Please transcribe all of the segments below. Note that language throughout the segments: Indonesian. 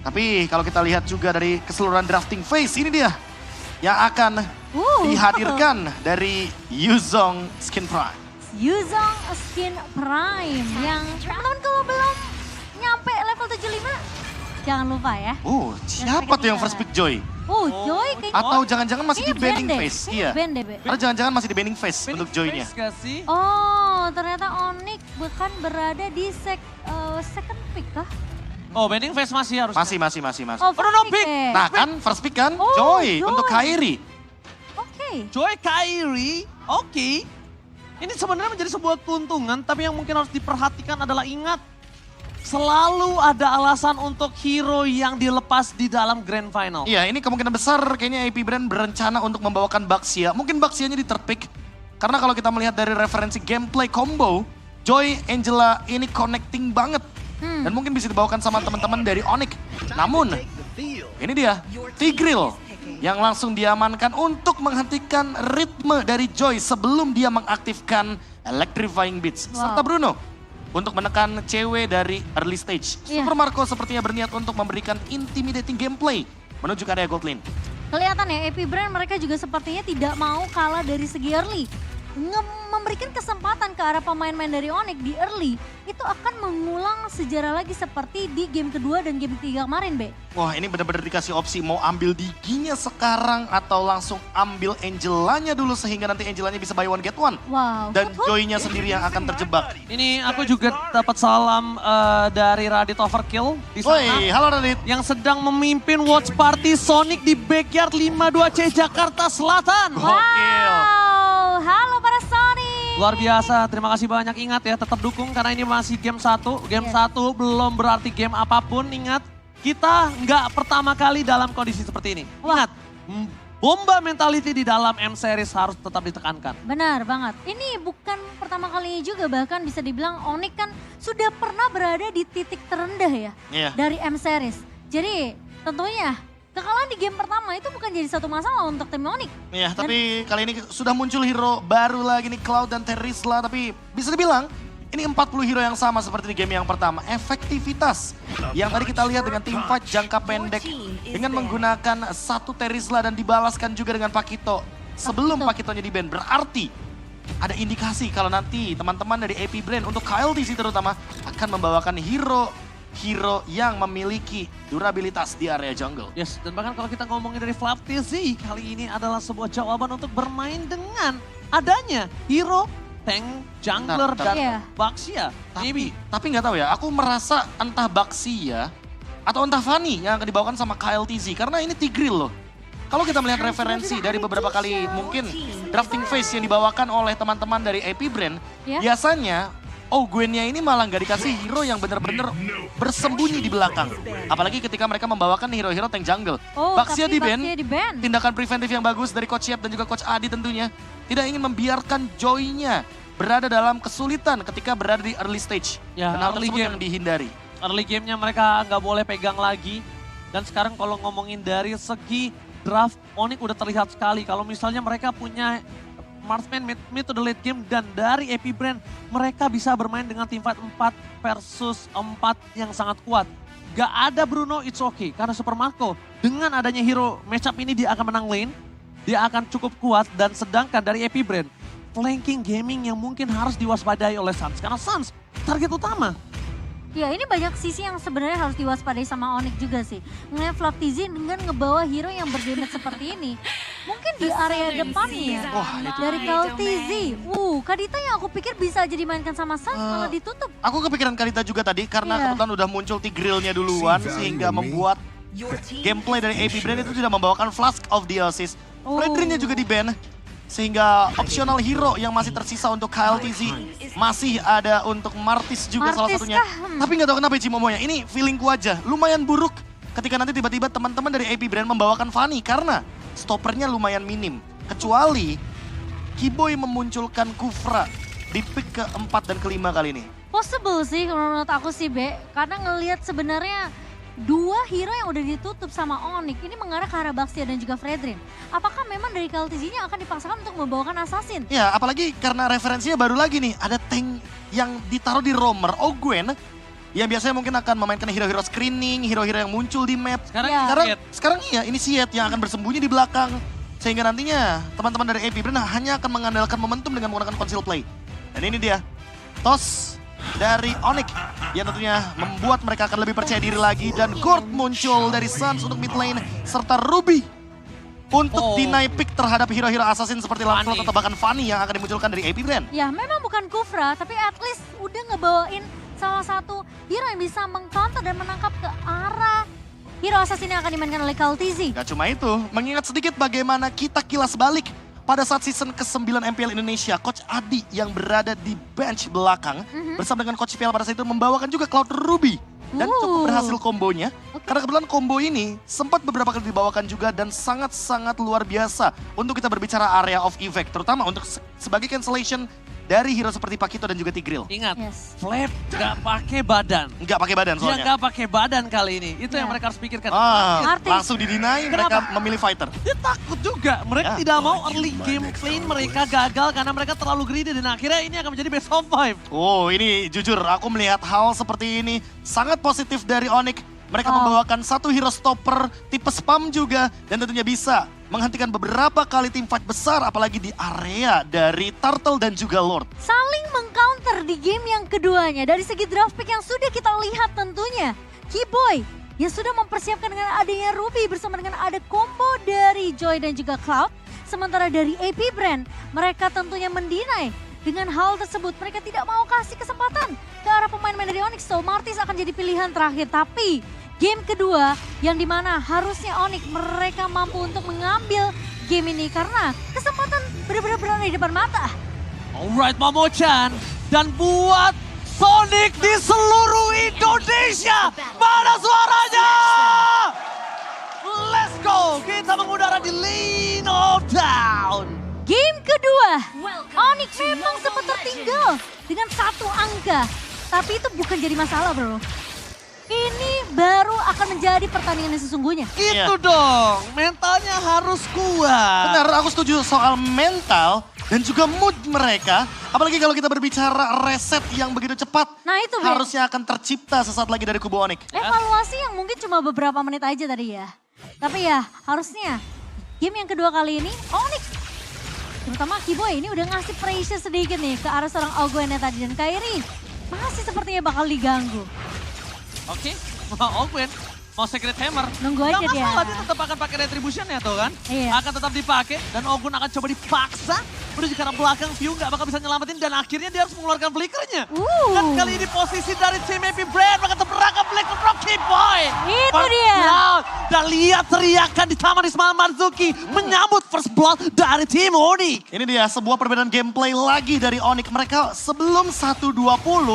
Tapi kalau kita lihat juga dari keseluruhan drafting phase, ini dia yang akan dihadirkan dari Yuzong Skin Prime. Yuzong Skin Prime yang teman-teman kalau belum nyampe level 75, jangan lupa ya. Siapa tuh yang first pick Joy? Joy kayaknya. Atau jangan-jangan masih di banning deh. phase? Iya. Karena jangan-jangan masih di banning phase untuk Joy-nya. Oh, ternyata Onyx bahkan berada di second pick kah? Oh, banning phase masih harus. Masih. Oh, no pick. Nah kan first pick kan Joy untuk Kairi. Oke. Joy Kairi, oke. Ini sebenarnya menjadi sebuah keuntungan, tapi yang mungkin harus diperhatikan adalah ingat, selalu ada alasan untuk hero yang dilepas di dalam grand final. Iya, ini kemungkinan besar kayaknya AP Brand berencana untuk membawakan Baxia. Mungkin Baxianya di third pick. Karena kalau kita melihat dari referensi gameplay combo, Joy, Angela ini connecting banget. Dan mungkin bisa dibawakan sama teman-teman dari Onyx. Namun, ini dia, Tigreal yang langsung diamankan untuk menghentikan ritme dari Joy sebelum dia mengaktifkan Electrifying Beats. Serta Bruno untuk menekan cewek dari early stage. Super Marco sepertinya berniat untuk memberikan intimidating gameplay menuju ke area gold lane. Kelihatan ya, AP Brand mereka juga sepertinya tidak mau kalah dari segi early. Memberikan kesempatan ke arah pemain-pemain dari Onyx di early, itu akan mengulang sejarah lagi seperti di game kedua dan game ketiga kemarin, Be. Wah, ini benar-benar dikasih opsi mau ambil Diginya sekarang atau langsung ambil Angelanya dulu sehingga nanti Angelanya bisa buy one get one. Wow. Dan Joy-nya sendiri yang akan terjebak. Ini aku juga dapat salam dari Radit Overkill di sana. Woi, halo Radit. Yang sedang memimpin watch party Sonic di Backyard 52C Jakarta Selatan. Gokil. Halo para Sonic. Luar biasa, terima kasih banyak. Ingat ya, tetap dukung karena ini masih game 1. Game 1 belum berarti game apapun. Ingat, kita nggak pertama kali dalam kondisi seperti ini. Ingat, bomba mentality di dalam M-Series harus tetap ditekankan. Benar banget. Ini bukan pertama kalinya juga, bahkan bisa dibilang Onyx kan sudah pernah berada di titik terendah ya dari M-Series. Jadi tentunya kekalahan di game pertama itu bukan jadi satu masalah untuk tim Onyx. Iya, tapi kali ini sudah muncul hero baru lagi nih, Cloud dan Terisla. Tapi bisa dibilang ini 40 hero yang sama seperti di game yang pertama. Efektivitas yang tadi kita lihat dengan team fight jangka pendek dengan menggunakan satu Terisla dan dibalaskan juga dengan Pakito. Sebelum Pakitonya di-ban, berarti ada indikasi kalau nanti teman-teman dari AP Brand untuk KLTC terutama akan membawakan hero yang memiliki durabilitas di area jungle. Yes, dan bahkan kalau kita ngomongin dari Flap TZ, kali ini adalah sebuah jawaban untuk bermain dengan adanya hero, tank, jungler, dan Baxia. Tapi nggak tahu ya, aku merasa entah Baxia atau entah Fanny yang akan dibawakan sama KLTZ. Karena ini Tigreal loh. Kalau kita melihat referensi dari beberapa kali mungkin drafting phase yang dibawakan oleh teman-teman dari AP Brand, biasanya Gwen-nya ini malah nggak dikasih hero yang bener-bener bersembunyi di belakang. Apalagi ketika mereka membawakan hero-hero tank jungle. Baxia di-ban, tindakan preventif yang bagus dari Coach Yap dan juga Coach Adi tentunya. Tidak ingin membiarkan Joy-nya berada dalam kesulitan ketika berada di early stage. Dan hal tersebut yang dihindari. Early game-nya mereka nggak boleh pegang lagi. Dan sekarang kalau ngomongin dari segi draft, Onyx udah terlihat sekali. Kalau misalnya mereka punya marksman mid to the late game dan dari AP Brand mereka bisa bermain dengan team fight 4 versus 4 yang sangat kuat. Gak ada Bruno, it's okay. Karena Super Marco dengan adanya hero matchup ini dia akan menang lane. Dia akan cukup kuat dan sedangkan dari AP Brand flanking gaming yang mungkin harus diwaspadai oleh Suns. Karena Suns target utama. Ya ini banyak sisi yang sebenarnya harus diwaspadai sama Onyx juga sih. Ngeliat Flap TZ dengan ngebawa hero yang berdamage seperti ini. Mungkin di area depannya dari KLTZ. Kadita yang aku pikir bisa jadi mainkan sama Suns malah ditutup. Aku kepikiran Kadita juga tadi karena kebetulan udah muncul Tigreal-nya duluan sehingga membuat gameplay dari AP Brand itu tidak membawakan Flask of Dionysus. Fredrin-nya juga di-ban. Sehingga optional hero yang masih tersisa untuk KLTZ masih ada untuk Martis juga salah satunya. Tapi nggak tahu kenapa Cimomonya, ini feelingku aja lumayan buruk ketika nanti tiba-tiba teman-teman dari AP Brand membawakan Fanny karena stoppernya lumayan minim. Kecuali Kiboy memunculkan Kufra di pick keempat dan kelima kali ini. Possible sih menurut aku sih Be, karena ngelihat sebenarnya dua hero yang udah ditutup sama Onyx ini mengarah ke arah Baxia dan juga Fredrin. Apakah memang dari KLTZ-nya akan dipaksakan untuk membawakan Assassin? Ya, apalagi karena referensinya baru lagi nih. Ada tank yang ditaruh di roamer, Gwen. yang biasanya mungkin akan memainkan hero-hero screening, hero-hero yang muncul di map. Sekarang Ya. Sekarang iya, ini Siet yang akan bersembunyi di belakang. Sehingga nantinya teman-teman dari AP Brand hanya akan mengandalkan momentum dengan menggunakan conceal play. Dan ini dia, toss dari Onyx yang tentunya membuat mereka akan lebih percaya diri lagi. Dan Gord muncul dari Suns untuk mid lane, serta Ruby untuk deny pick terhadap hero-hero assassin seperti Lancelot atau bahkan Fanny yang akan dimunculkan dari AP Brand. Ya memang bukan Kufra, tapi at least udah ngebawain salah satu hero yang bisa mengcounter dan menangkap ke arah hero assassin yang akan dimainkan oleh Kaltizi. Gak cuma itu, mengingat sedikit bagaimana kita kilas balik pada saat season ke-9 MPL Indonesia, Coach Adi yang berada di bench belakang bersama dengan Coach PL pada saat itu membawakan juga Cloud Ruby. Dan cukup berhasil kombonya, karena kebetulan combo ini sempat beberapa kali dibawakan juga dan sangat-sangat luar biasa untuk kita berbicara area of effect, terutama untuk sebagai cancellation dari hero seperti Pakito dan juga Tigreal. Ingat, Yes. Flap gak pakai badan. Nggak pakai badan Dia soalnya. gak pakai badan kali ini. Itu yang Ya. mereka harus pikirkan. Artis. Langsung didinai, mereka Kenapa? memilih fighter. Dia takut juga. Mereka Ya. tidak mau early game lane mereka gagal karena mereka terlalu greedy. Dan akhirnya ini akan menjadi best of 5. Oh, ini jujur aku melihat hal seperti ini sangat positif dari Onyx. Mereka membawakan satu hero stopper tipe spam juga dan tentunya bisa menghentikan beberapa kali tim fight besar apalagi di area dari Turtle dan juga Lord. Saling mengcounter di game yang keduanya. Dari segi draft pick yang sudah kita lihat tentunya. Keyboy yang sudah mempersiapkan dengan adanya Ruby bersama dengan ada combo dari Joy dan juga Cloud. Sementara dari AP Brand, mereka tentunya mendinai. Dengan hal tersebut, mereka tidak mau kasih kesempatan ke arah pemain-pemain dari Onyx. So, Martis akan jadi pilihan terakhir. Tapi, game kedua yang dimana harusnya Onyx mereka mampu untuk mengambil game ini. Karena kesempatan benar-benar berada di depan mata. Alright Momo-chan. Dan buat Sonic di seluruh Indonesia. Mana suaranya? Let's go. Kita mengudara di Lane of Down. Game kedua, Onyx memang sempat tertinggal dengan 1 angka. Tapi itu bukan jadi masalah bro. Ini baru akan menjadi pertandingan yang sesungguhnya. Gitu dong, mentalnya harus kuat. Benar, aku setuju soal mental dan juga mood mereka. Apalagi kalau kita berbicara reset yang begitu cepat. Nah itu Ben, Harusnya akan tercipta sesaat lagi dari kubu Onyx. evaluasi yang mungkin cuma beberapa menit aja tadi ya. Tapi ya harusnya game yang kedua kali ini Onyx, terutama Keyboy ini udah ngasih pressure sedikit nih ke arah seorang Ogwennya tadi. Dan Kairi masih sepertinya bakal diganggu. Oke, Ogwen mau Secret Hammer. Nunggu aja Nggak dia. masalah, dia tetap akan pakai Retribution ya tuh kan. Iya. Akan tetap dipakai dan Ogwen akan coba dipaksa menuju ke arah belakang. View nggak bakal bisa nyelamatin dan akhirnya dia harus mengeluarkan flickernya. Dan kali ini posisi dari tim AP Brand mereka terperangkap Black Rocky Boy. Itu dia. Dan lihat teriakan di Taman Ismail Marzuki menyambut first blood dari tim Onyx. Ini dia sebuah perbedaan gameplay lagi dari Onyx. Mereka sebelum 1.20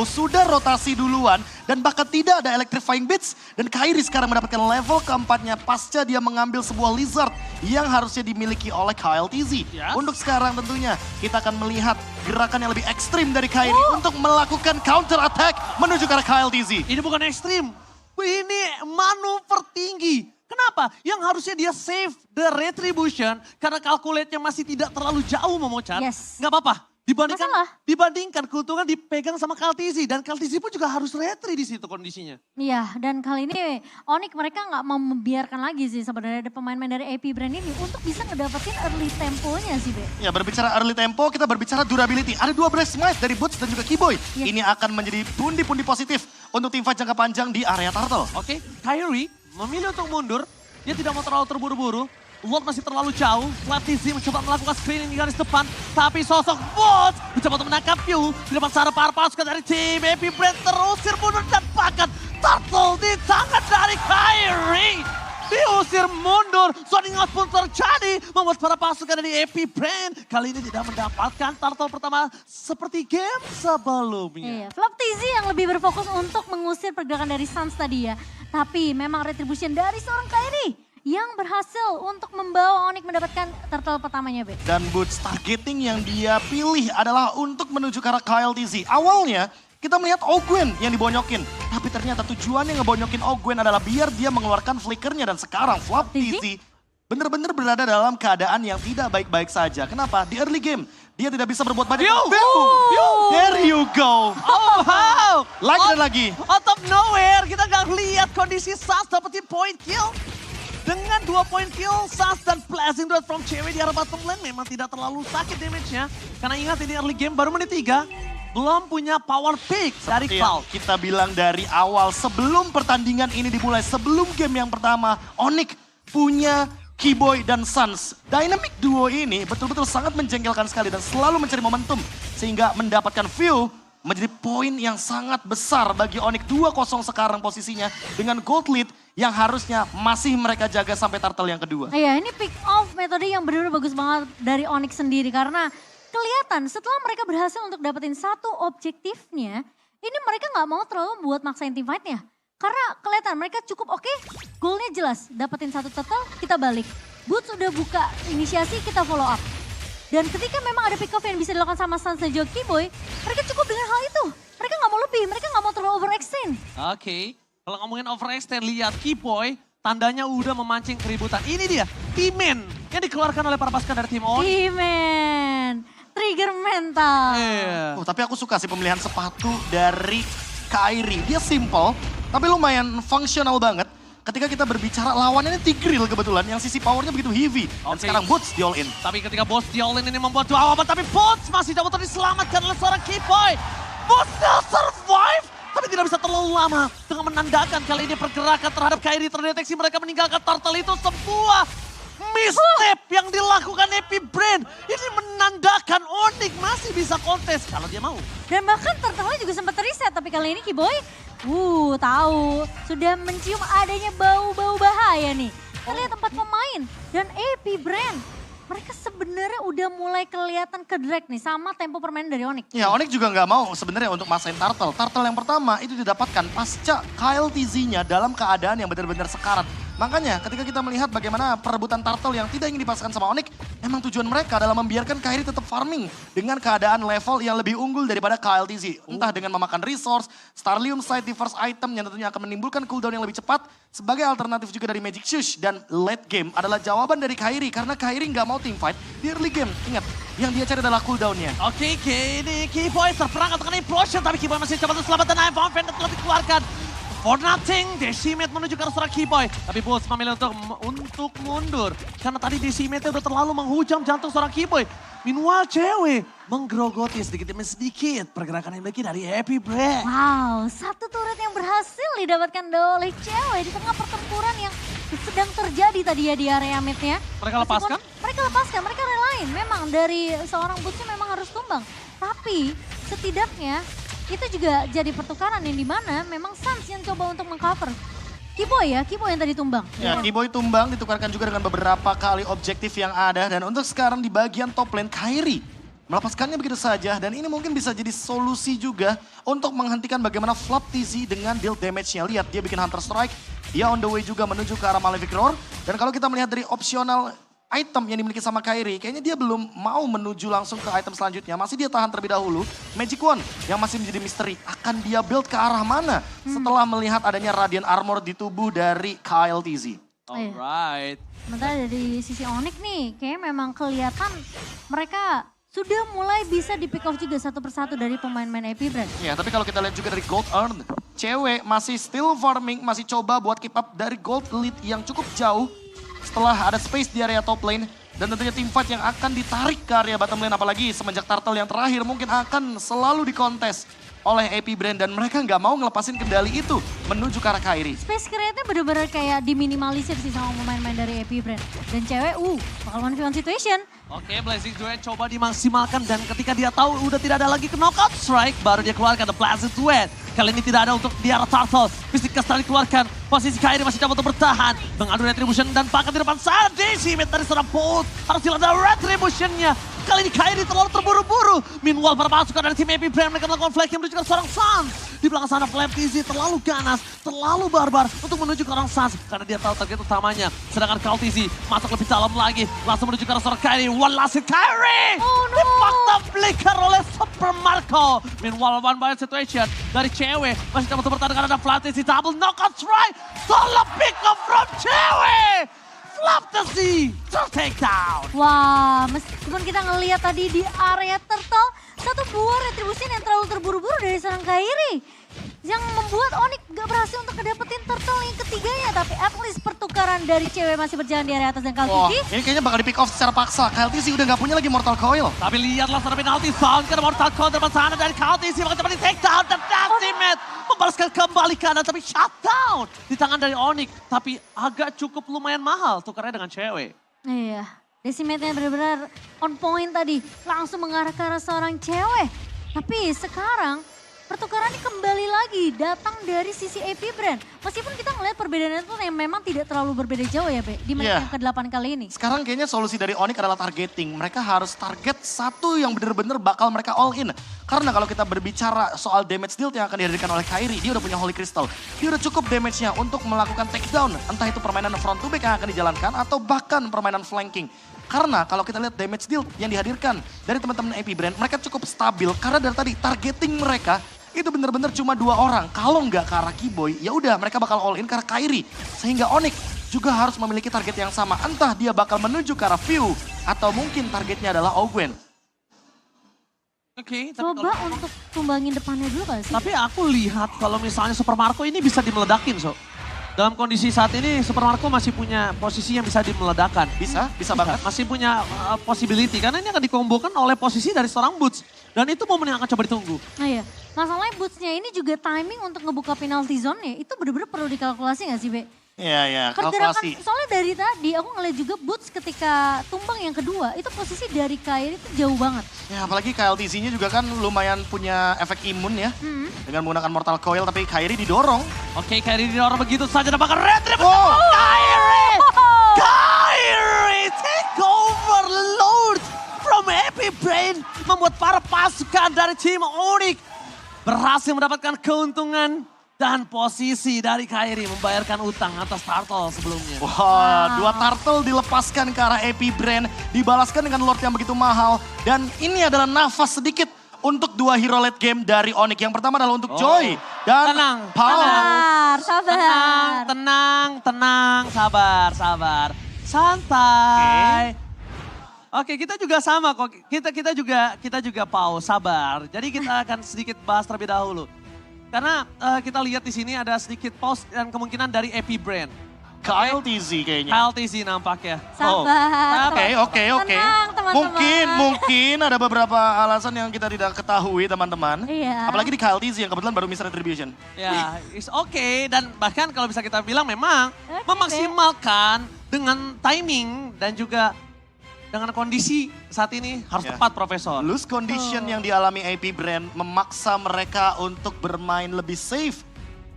sudah rotasi duluan. Dan bahkan tidak ada electrifying beats. Dan Kairi sekarang mendapatkan level keempatnya pasca dia mengambil sebuah lizard yang harusnya dimiliki oleh KLTZ. Yes. Untuk sekarang tentunya kita akan melihat gerakan yang lebih ekstrim dari Kairi untuk melakukan counter attack menuju ke arah KLTZ. Ini bukan ekstrim, ini manuver tinggi. Kenapa? Yang harusnya dia save the retribution karena calculate-nya masih tidak terlalu jauh Momo-chan. Yes. Nggak apa-apa. Masalah. Dibandingkan keuntungan dipegang sama Kaltizi dan Kaltizi pun juga harus retri di situ kondisinya. Iya, dan kali ini Onyx mereka nggak mau membiarkan lagi sih sebenarnya ada pemain-pemain dari AP Brand ini untuk bisa ngedapetin early temponya sih, Be. Ya, berbicara early tempo, kita berbicara durability. Ada 12 smite dari Boots dan juga Keyboy. Yes. Ini akan menjadi pundi-pundi positif untuk tim fight jangka panjang di area Turtle. Oke, Kyrie memilih untuk mundur. Dia tidak mau terlalu terburu-buru. Lord masih terlalu jauh. Kaltizi mencoba melakukan screening di garis depan. Tapi sosok Bot mencoba untuk menangkap Yu. Di depan Sarah pasukan dari tim AP Brand terusir mundur dan bahkan Turtle di tangan dari Kyrie. Diusir mundur, zoning out pun terjadi. Membuat para pasukan dari AP Brand kali ini tidak mendapatkan Turtle pertama seperti game sebelumnya. Iya, Flaptizi yang lebih berfokus untuk mengusir pergerakan dari Suns tadi ya. Tapi memang retribution dari seorang Kairi yang berhasil untuk membawa Onyx mendapatkan turtle pertamanya, Be. Dan Boots targeting yang dia pilih adalah untuk menuju ke arah KLTZ. Awalnya kita melihat Ogwen yang dibonyokin. Tapi ternyata tujuannya ngebonyokin Ogwen adalah biar dia mengeluarkan flickernya. Dan sekarang Flaptizi benar-benar berada dalam keadaan yang tidak baik-baik saja. Kenapa? Di early game Dia tidak bisa berbuat banyak. View. There you go. Oh wow. Lagi dan lagi. Out of nowhere, kita nggak lihat kondisi Sans dapetin point kill. Dengan 2 point kill, Sans dan Blazing Duet from Cewek di arah bottom lane memang tidak terlalu sakit damage-nya. Karena ingat ini early game baru menit 3. Belum punya power pick dari Cloud. Kita bilang dari awal sebelum pertandingan ini dimulai, sebelum game yang pertama, Onyx punya Keyboy dan Sans. Dynamic duo ini betul-betul sangat menjengkelkan sekali dan selalu mencari momentum. Sehingga mendapatkan view menjadi poin yang sangat besar bagi Onyx 2-0 sekarang posisinya. Dengan gold lead yang harusnya masih mereka jaga sampai turtle yang kedua. Iya, ini pick off metode yang benar-benar bagus banget dari Onyx sendiri. Karena kelihatan setelah mereka berhasil untuk dapetin satu objektifnya, ini mereka nggak mau terlalu buat maksain team fight-nya. Karena kelihatan mereka cukup oke, goalnya jelas. Dapetin satu turtle, kita balik. Boots udah buka inisiasi, kita follow up. Dan ketika memang ada pick off yang bisa dilakukan sama Sans dan juga Keyboy, mereka cukup dengan hal itu. Mereka nggak mau lebih, mereka nggak mau terlalu overextend. Oke, kalau ngomongin overextend, lihat Keyboy tandanya udah memancing keributan. Ini dia, T-Man yang dikeluarkan oleh para pasukan dari tim Onyx. T-Man, trigger mental. Yeah. Tapi aku suka sih pemilihan sepatu dari Kairi. Dia simple, tapi lumayan fungsional banget. Ketika kita berbicara lawannya ini Tigreal kebetulan yang sisi powernya begitu heavy. Dan sekarang Boots di all in. Tapi ketika Boots di all in ini membuat dua awan, tapi Boots masih dapat diselamatkan oleh seorang Keyboy. Boots still survive, tapi tidak bisa terlalu lama. Dengan menandakan kali ini pergerakan terhadap Kairi terdeteksi, mereka meninggalkan turtle itu sebuah misstep yang dilakukan Epic Brain. Ini menandakan Onyx masih bisa kontes kalau dia mau. Dan bahkan turtle juga sempat reset, tapi kali ini Keyboy tahu sudah mencium adanya bau-bau bahaya nih. Kita lihat tempat pemain dan Epic Brain. Mereka sebenarnya udah mulai kelihatan ke drag nih sama tempo permainan dari Onyx. Ya Onyx juga nggak mau sebenarnya untuk masain turtle. Turtle yang pertama itu didapatkan pasca Kyle TZ-nya dalam keadaan yang benar-benar sekarat. Makanya ketika kita melihat bagaimana perebutan turtle yang tidak ingin dipasangkan sama Onyx, emang tujuan mereka adalah membiarkan Kairi tetap farming dengan keadaan level yang lebih unggul daripada Kyle TZ. Entah dengan memakan resource, Starlium Sight di first item yang tentunya akan menimbulkan cooldown yang lebih cepat. Sebagai alternatif juga dari Magic Shush dan late game adalah jawaban dari Kairi. Karena Kairi nggak mau team fight di early game. Ingat, yang dia cari adalah cooldownnya. Oke, ini Keyboy terperangkap dengan implosion, tapi Keyboy masih coba untuk selamatkan Ivan Fan telah dikeluarkan. For nothing, Decimate menuju ke arah seorang Keyboy. Tapi Boots memilih untuk mundur. Karena tadi Decimate udah terlalu menghujam jantung seorang Keyboy. Meanwhile Cewek menggerogoti sedikit demi sedikit pergerakan yang dimiliki dari Epic Brain. Wow, satu turret yang berhasil didapatkan oleh Cewek di tengah pertempuran yang sedang terjadi tadi ya di area mid-nya. Mereka lepaskan? Mereka lepaskan, mereka relain. Memang dari seorang Bootsnya memang harus tumbang. Tapi setidaknya itu juga jadi pertukaran yang dimana memang Sans yang coba untuk mengcover. Keyboy yang tadi tumbang. Ya, Keyboy tumbang ditukarkan juga dengan beberapa kali objektif yang ada. Dan untuk sekarang di bagian top lane, Kairi melepaskannya begitu saja. Dan ini mungkin bisa jadi solusi juga untuk menghentikan bagaimana Flop TZ dengan deal damage-nya. Lihat, dia bikin Hunter Strike. Dia on the way juga menuju ke arah Malefic Roar. Dan kalau kita melihat dari opsional item yang dimiliki sama Kairi, kayaknya dia belum mau menuju langsung ke item selanjutnya. Masih dia tahan terlebih dahulu. Magic Wand yang masih menjadi misteri. Akan dia build ke arah mana setelah melihat adanya Radiant Armor di tubuh dari Kyle TZ. Alright. Sementara dari sisi Onyx nih, kayaknya memang kelihatan mereka sudah mulai bisa di pick off juga satu persatu dari pemain-pemain Epic Brain. Ya, tapi kalau kita lihat juga dari gold earn, Cewek masih still farming, masih coba buat keep up dari gold lead yang cukup jauh. Setelah ada space di area top lane dan tentunya team fight yang akan ditarik ke area bottom lane, apalagi semenjak turtle yang terakhir mungkin akan selalu dikontes oleh Epic Brain dan mereka nggak mau ngelepasin kendali itu menuju ke arah Kairi. Space create-nya bener-bener kayak diminimalisir sih sama pemain-pemain dari Epic Brain. Dan Cewek bakal 1v1 situation. Oke, Blazing Duet coba dimaksimalkan dan ketika dia tahu udah tidak ada lagi ke knockout strike, baru dia keluarkan The Blazing Duet. Kali ini tidak ada untuk di arah turtle. Fisik Castle dikeluarkan. Posisi Kairi masih dapat untuk bertahan. Mengadu retribution dan pakai di depan sana. Decimate dari seorang Bolt. Harus dilanda retributionnya. Kali ini Kairi terlalu terburu-buru. Meanwhile para pasukan dari tim Epic Brain mereka melakukan flank yang menuju ke seorang Sans. Di belakang sana Flame TZ terlalu ganas, terlalu barbar untuk menuju ke orang Sans. Karena dia tahu target utamanya. Sedangkan Kyle TZ masuk lebih dalam lagi. Langsung menuju ke arah seorang Kairi. One last hit Kairi. Oh no. Dipaksa flicker oleh Super Marco. Meanwhile one by situation dari Cewek. Masih dapat bertahan dengan ada Flame TZ. Double knockout strike. Solo pick up from Cewek. Flop TZ to take down. Wah, meskipun kita ngelihat tadi di area turtle, satu buah retribution yang terlalu terburu-buru dari seorang Kairi. Yang membuat Onyx gak berhasil untuk ngedapetin turtle yang ketiganya. Tapi at least pertukaran dari cewek masih berjalan di area atas dan Wah, KLTZ. ini kayaknya bakal di pick off secara paksa. KLTZ udah gak punya lagi Mortal Coil. Tapi lihatlah secara penalti, sound ke Mortal Coil depan sana dari KLTZ. Maka cepat di take down dan Ultimate membalaskan kembali kanan. Tapi shutdown di tangan dari Onyx. Tapi agak cukup lumayan mahal tukarnya dengan cewek. Iya, Decimate-nya benar-benar on point tadi. Langsung mengarah ke arah seorang cewek. Tapi sekarang pertukaran ini kembali lagi datang dari sisi AP Brand. Meskipun kita ngeliat perbedaannya itu yang memang tidak terlalu berbeda jauh ya Be, di menit Iya. yang ke-8 kali ini. Sekarang kayaknya solusi dari Onyx adalah targeting. Mereka harus target satu yang bener-bener bakal mereka all in. Karena kalau kita berbicara soal damage deal yang akan dihadirkan oleh Kairi, dia udah punya Holy Crystal. Dia udah cukup damage-nya untuk melakukan takedown. Entah itu permainan front to back yang akan dijalankan atau bahkan permainan flanking. Karena kalau kita lihat damage deal yang dihadirkan dari teman-teman AP Brand, mereka cukup stabil karena dari tadi targeting mereka itu bener-bener cuma 2 orang. Kalau nggak ke arah Keyboy, ya udah mereka bakal all in ke arah Kairi. Sehingga Onyx juga harus memiliki target yang sama. Entah dia bakal menuju ke arah View atau mungkin targetnya adalah Ogwen. Oke, Coba untuk tumbangin depannya dulu gak sih? tapi aku lihat kalau misalnya Super Marco ini bisa dimeledakin, so. Dalam kondisi saat ini Super Marco masih punya posisi yang bisa dimeledakan. Bisa banget. Masih punya possibility karena ini akan dikombokan oleh posisi dari seorang Boots. Dan itu momen yang akan coba ditunggu. Nah iya, masalahnya bootsnya ini juga timing untuk ngebuka penalty zone-nya itu bener-bener perlu dikalkulasi gak sih Be? Iya, Pergerakan, kalkulasi. soalnya dari tadi aku ngeliat juga Boots ketika tumbang yang kedua, itu posisi dari Kairi itu jauh banget. Ya apalagi KLTZ-nya juga kan lumayan punya efek imun ya. Dengan menggunakan Mortal Coil tapi Kairi didorong. Oke, Kairi didorong begitu saja dan bakal retrieve. Wow. Kairi! Kairi take over Lord from Happy Brain. Membuat para pasukan dari tim Onyx berhasil mendapatkan keuntungan. Dan posisi dari Kairi membayarkan utang atas Turtle sebelumnya. Wah, 2 turtle dilepaskan ke arah AP Brand. Dibalaskan dengan Lord yang begitu mahal. Dan ini adalah nafas sedikit untuk 2 hero late game dari Onyx. Yang pertama adalah untuk Joy dan Tenang, Paul. Sabar. Tenang, sabar. Santai. Oke, kita juga sama kok. Kita juga pause, sabar. Jadi kita akan sedikit bahas terlebih dahulu. Karena kita lihat di sini ada sedikit pause dan kemungkinan dari AP Brand. KLTZ kayaknya. KLTZ nampaknya. Sabar. Oke. Tenang teman-teman. Mungkin ada beberapa alasan yang kita tidak ketahui teman-teman. Iya. Apalagi di KLTZ yang kebetulan baru miss retribution. Ya, is okay. Dan bahkan kalau bisa kita bilang memang Oke, memaksimalkan dengan timing dan juga dengan kondisi saat ini harus Ya. tepat Profesor. Loose condition yang dialami AP Brand memaksa mereka untuk bermain lebih safe.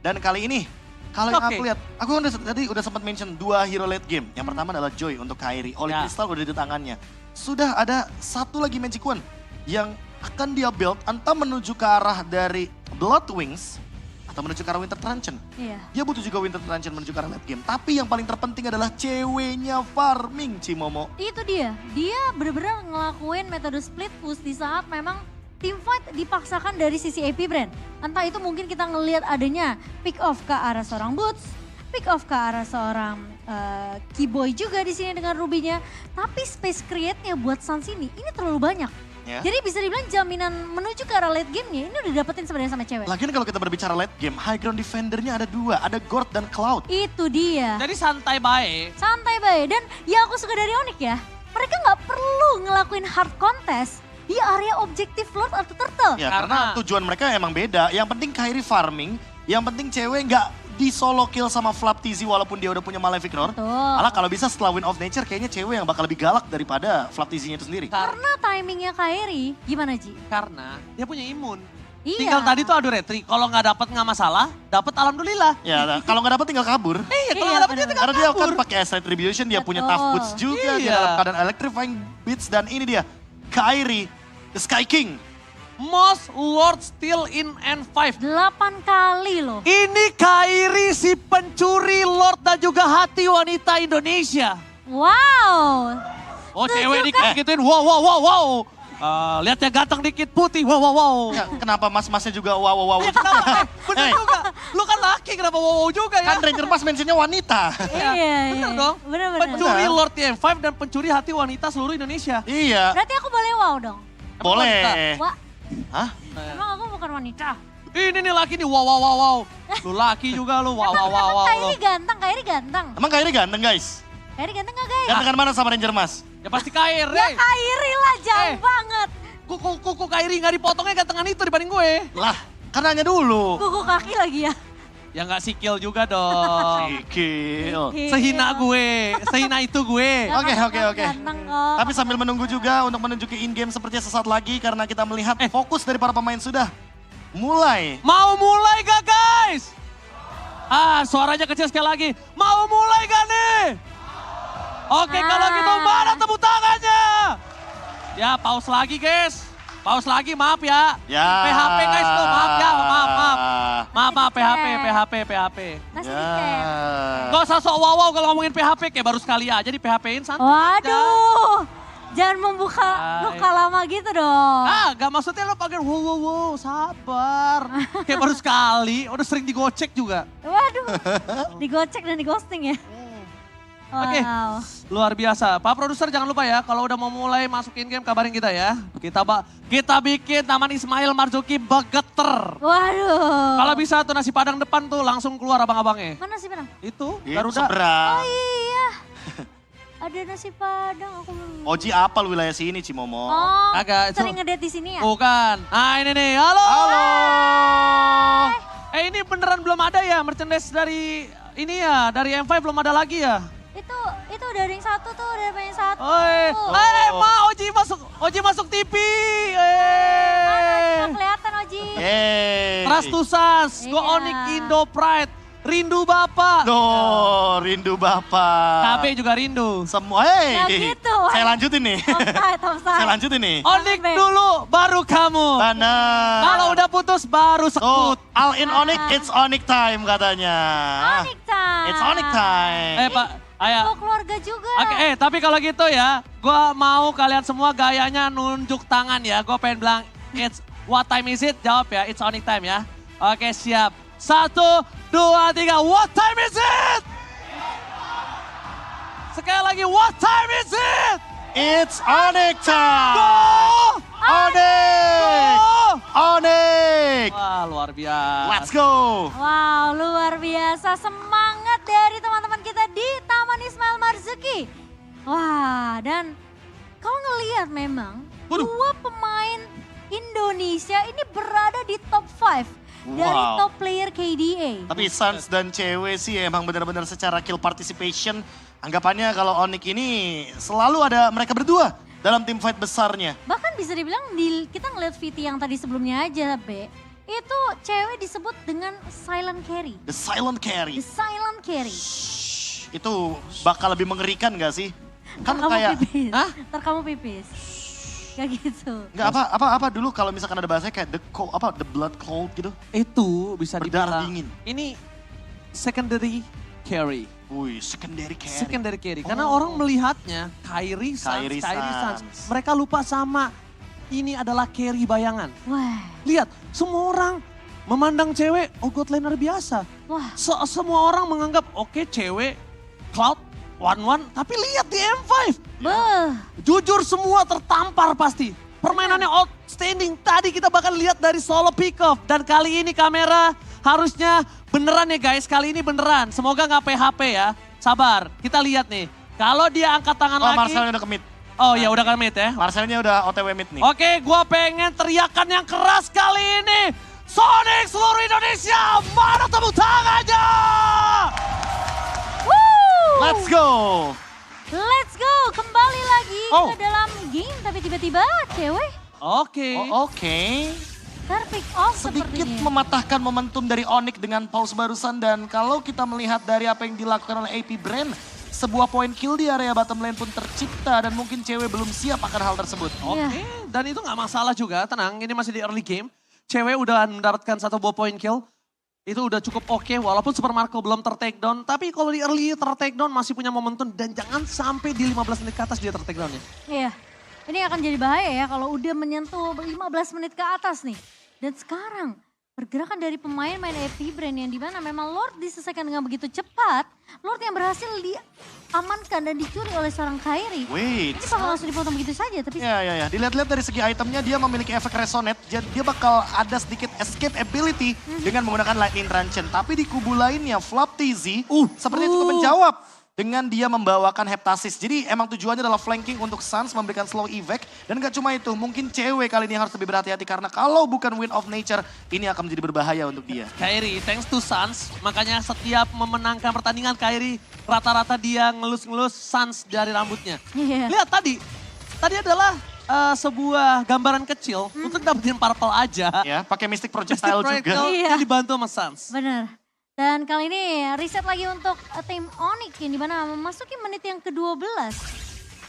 Dan kali ini, kalau yang Oke. aku lihat, aku tadi udah sempat mention 2 hero late game. Yang pertama adalah Joy untuk Kairi. Holy Ya. Crystal udah di tangannya. Sudah ada satu lagi Magic Wand yang akan dia build entah menuju ke arah dari Blood Wings atau menuju ke arah Winter Truncheon. Iya. Dia butuh juga Winter Truncheon menuju ke arah late game. Tapi yang paling terpenting adalah ceweknya farming Cimomo. Itu dia bener-bener ngelakuin metode split push di saat memang team fight dipaksakan dari sisi AP Brand. Entah itu mungkin kita ngelihat adanya pick off ke arah seorang Boots, pick off ke arah seorang Keyboy juga di sini dengan Rubinya. Tapi space create-nya buat Suns ini terlalu banyak. Ya. Jadi bisa dibilang jaminan menuju ke arah late game-nya ini udah dapetin sebenarnya sama cewek. Lagian kalau kita berbicara late game, high ground defendernya ada 2. Ada Gord dan Cloud. Itu dia. Jadi santai baik. Santai baik. Dan yang aku suka dari Onyx ya, mereka nggak perlu ngelakuin hard contest di area objektif Lord atau Turtle. Ya karena tujuan mereka emang beda. Yang penting Kairi farming, yang penting cewek nggak di solo kill sama Flap TZ walaupun dia udah punya Malefic Roar. Betul. Malah kalau bisa setelah Win of Nature kayaknya cewek yang bakal lebih galak daripada Flap TZ-nya itu sendiri. Karena timingnya Kairi, gimana Ji? Karena dia punya imun. Iya. Tinggal tadi tuh adu retri. Kalau nggak dapat nggak masalah, dapat alhamdulillah. Ya nah, kalau nggak dapet tinggal kabur. Iya, kalau Iya, nggak dapat dia benar. tinggal Karena dia kabur. kan pakai S Retribution, dia punya Betul. tough boots juga, dia Iya. dalam keadaan electrifying beats dan ini dia Kairi, the Sky King. Most Lord still in N5. 8 kali loh. Ini Kairi si pencuri Lord dan juga hati wanita Indonesia. Wow. Oh Setuju cewek kan? dikit-gituin, wow. Lihat ya ganteng dikit putih, wow. Ya, kenapa mas-masnya juga wow. Ya, kenapa? Bener juga. Lu kan laki, kenapa wow juga ya? Kan Ranger Mas mentionnya wanita. Iya. Bener dong. Bener. Pencuri Lord TM5 dan pencuri hati wanita seluruh Indonesia. Iya, Berarti aku boleh wow dong? boleh. Wah, Hah? emang aku bukan wanita? Ini nih laki nih, wow. Lu laki juga lu, wow. Kairi ganteng. Emang Kairi ganteng guys? Kairi ganteng gak guys? Gantengan mana sama Ranger Mas? Ya pasti Kairi. Ya Kairi lah, jauh banget. Kuku Kairi gak dipotongnya gantengan itu dibanding gue. Lah, kan nanya dulu. Kuku kaki lagi ya. Ya gak sikil juga dong. Sikil. Sehina gue, sehina itu gue. Oke. Ganteng kok. Tapi sambil menunggu juga untuk menunjuki in-game sepertinya sesaat lagi karena kita melihat fokus dari para pemain sudah mulai. Mau mulai gak guys? Suaranya kecil sekali lagi. Mau mulai gak nih? Oke, kalau gitu mana tepuk tangannya? Ya, pause lagi guys. Pause lagi, maaf ya. Ya. PHP guys tuh, maaf ya, maaf, PHP. Nasi Ya. tiket. Gak usah sok wow kalau ngomongin PHP, kayak baru sekali aja di PHP-in santai aja. Waduh, jangan membuka luka lama gitu dong. Gak maksudnya lo pakai wow, sabar. Kayak baru sekali, udah sering digocek juga. Waduh, digocek dan digosting ya. Oke, Wow. luar biasa. Pak Produser jangan lupa ya, kalau udah mau mulai masukin game kabarin kita ya. Kita bikin Taman Ismail Marzuki Begeter. Waduh. Kalau bisa tuh nasi padang depan tuh langsung keluar abang-abangnya. Mana nasi padang? Itu, Itu Garuda. seberang. Oh iya. Ada nasi padang, aku belum. Oji apal wilayah sini Cimomo. Oh, Agak, sering ngedate di sini ya? Bukan. Nah ini nih, halo. Ini beneran belum ada ya merchandise dari ini ya, dari M5 belum ada lagi ya? Itu dari yang satu tuh, dari yang satu. Oji masuk TV. Nggak kelihatan Oji. Yeay. Trust to Sans, Go Iya. Onyx Indo Pride, rindu Bapak. Rindu Bapak. KB juga rindu. Semua, Ya gitu. Saya lanjutin nih. Offside. Saya lanjutin nih. Onyx Be. dulu, baru kamu. Benar. Kalau udah putus, baru Tuh, sekut. all in Onyx, it's Onyx time katanya. Onyx time. It's Onyx time. Pak, ayo. Oh, keluarga juga. Oke, tapi kalau gitu ya, gue mau kalian semua gayanya nunjuk tangan ya. Gue pengen bilang, what time is it? Jawab ya, it's Onyx time ya. Oke, siap. 1, 2, 3, what time is it? Sekali lagi, what time is it? It's Onyx time. Go! Onyx. Go! Onyx. Wah, luar biasa. Let's go. Wow, luar biasa semangat dari teman-teman kita di Taman Ismail Marzuki. Wah, dan kau ngelihat memang Waduh. dua pemain Indonesia ini berada di top 5 dari Wow. top player KDA. Tapi Suns dan cewek sih emang benar-benar secara kill participation. Anggapannya kalau Onyx ini selalu ada mereka berdua dalam tim fight besarnya. Bahkan bisa dibilang kita ngeliat VT yang tadi sebelumnya aja, Be. Itu cewek disebut dengan silent carry. The silent carry. The silent carry. Itu bakal lebih mengerikan gak sih? Kan Ntar kamu kayak, pipis. hah? Ntar kamu pipis. Kayak gitu. Nggak apa dulu kalau misalkan ada bahasanya kayak the blood cold gitu. Itu bisa Berdarah dibilang. dingin. Ini secondary carry. Wih, secondary carry. Secondary carry. Karena orang melihatnya Kairi Kairi Sans. Sans. Mereka lupa sama ini adalah carry bayangan. Wah, Lihat, semua orang memandang cewek, oh god laner biasa. wah. Semua orang menganggap, oke cewek, Cloud, 1-1. Tapi lihat di M5. Beuh. Jujur semua tertampar pasti. Permainannya outstanding. Tadi kita bahkan lihat dari solo pick off. Dan kali ini kamera harusnya beneran ya guys. Kali ini beneran. Semoga nggak PHP ya. Sabar, kita lihat nih. Kalau dia angkat tangan Oh, lagi. Marcelnya udah kemit. Oh ya udah kemit ya. Marcelnya udah OTW mid nih. Oke, gua pengen teriakan yang keras kali ini. Sonic seluruh Indonesia, mana tepuk tangannya? Woo! Let's go. Let's go. Kembali lagi Oh. ke dalam game. Tapi tiba-tiba cewek Oke. Oh, oke. terpick off Sedikit sepertinya. mematahkan momentum dari Onyx dengan pause barusan. Dan kalau kita melihat dari apa yang dilakukan oleh AP Brand, sebuah point kill di area bottom lane pun tercipta. Dan mungkin cewek belum siap akan hal tersebut. Oke, dan itu nggak masalah juga, tenang, ini masih di early game. Cewek udah mendapatkan 1 buah point kill, itu udah cukup oke, walaupun Super Marco belum ter-take down. Tapi kalau di early ter-take down masih punya momentum dan jangan sampai di 15 menit ke atas dia ter-take down ya. Iya. Ini akan jadi bahaya ya kalau udah menyentuh 15 menit ke atas nih. Dan sekarang pergerakan dari pemain main AP Brand yang dimana memang Lord diselesaikan dengan begitu cepat. Lord yang berhasil diamankan dan dicuri oleh seorang Kairi. Wait. Ini bakal langsung dipotong begitu saja tapi... Ya. Dilihat-lihat dari segi itemnya dia memiliki efek resonate. Jadi dia bakal ada sedikit escape ability dengan menggunakan lightning truncheon. Tapi di kubu lainnya Flap TZ seperti itu menjawab. Dengan dia membawakan Heptasis. Jadi emang tujuannya adalah flanking untuk Suns memberikan slow evac. Dan gak cuma itu, mungkin cewek kali ini harus lebih berhati-hati. Karena kalau bukan Wind of Nature, ini akan menjadi berbahaya untuk dia. Kairi, thanks to Suns, makanya setiap memenangkan pertandingan Kairi, rata-rata dia ngelus-ngelus Suns dari rambutnya. Iya. Lihat tadi adalah sebuah gambaran kecil untuk dapetin purple aja. Ya, pakai Mystic Projectile juga. Dia dibantu sama Suns. Bener. Dan kali ini reset lagi untuk tim Onyx yang dimana memasuki menit yang ke-12.